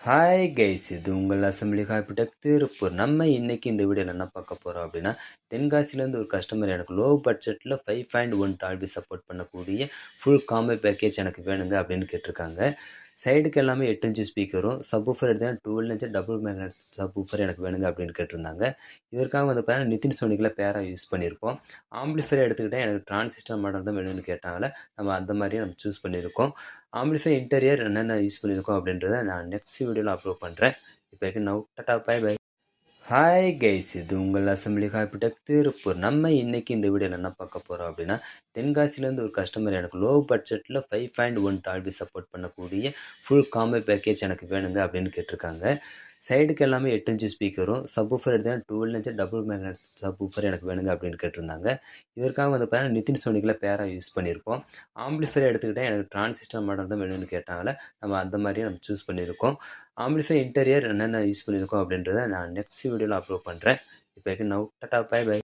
Hi guys, இது உங்கள் assembly ஹாபிடெக் Tiruppur. நம்ம இன்னைக்கு இந்த வீடியோவில் என்ன பார்க்க போகிறோம் அப்படின்னா, தென்காசிலேருந்து ஒரு கஸ்டமர் எனக்கு லோ பட்ஜெட்டில் 5.1 டால்பி சப்போர்ட் பண்ணக்கூடிய ஃபுல் காம்போ பேக்கேஜ் எனக்கு வேணுங்க அப்படின்னு கேட்டிருக்காங்க. சைடுக்கு எல்லாமே 8 இன்ச்சு ஸ்பீக்கரும் சப்வூஃபர் எடுத்தால் 12 இன்ச்சு டபுள் மேக்னட் சப்வூஃபர் எனக்கு வேணுங்க அப்படின்னு கேட்டிருந்தாங்க. இதற்காக வந்து பார்த்தீங்கன்னா நிதின் சோனிக்கில் பேராக யூஸ் பண்ணியிருக்கோம். ஆம்பிளிஃபையர் எடுத்துக்கிட்டால் எனக்கு டிரான்சிஸ்டர் மாடல் தான் வேணும்னு கேட்டாங்களே, நம்ம அந்த மாதிரியே நம்ம சூஸ் பண்ணியிருக்கோம். ஆம்பிளிஃபை இன்டீரியர் என்னென்ன யூஸ் பண்ணியிருக்கோம் அப்படின்றத நான் நெக்ஸ்ட் வீடியோவில் அப்லோட் பண்ணுறேன். இப்போ now tata bye bye. Hi guys, இது உங்கள் அசம்பிளி ஹாபிடெக் திருப்பூர். நம்ம இன்னைக்கு இந்த வீடியோவில் என்ன பார்க்க போகிறோம் அப்படின்னா, தென்காசிலேருந்து ஒரு கஸ்டமர் எனக்கு லோ பட்ஜெட்டில் 5.1 டால்பி சப்போர்ட் பண்ணக்கூடிய ஃபுல் காம்போ பேக்கேஜ் எனக்கு வேணுங்க அப்படின்னு கேட்டிருக்காங்க. சைடுக்கு எல்லாமே 8 இன்ச்சு ஸ்பீக்கரும் சப்வூஃபர் எடுத்தால் 12 இன்ச்சு டபுள் மேக்னட் சப்வூஃபர் எனக்கு வேணுங்க அப்படின்னு கேட்டிருந்தாங்க. இதற்காக வந்து பார்த்தீங்கன்னா நிதின் சோனிக்கில் பேராக யூஸ் பண்ணியிருக்கோம். ஆம்பிளிஃபையர் எடுத்துக்கிட்டால் எனக்கு டிரான்சிஸ்டர் மாடல் தான் வேணும்னு கேட்டாங்களே, நம்ம அந்த மாதிரியே நம்ம சூஸ் பண்ணியிருக்கோம். ஆம்பிளிஃபை இன்டீரியர் என்னென்ன யூஸ் பண்ணியிருக்கோம் அப்படின்றத நான் நெக்ஸ்ட் வீடியோவில் அப்லோட் பண்ணுறேன். இப்போ நவ் டாடா பை பை.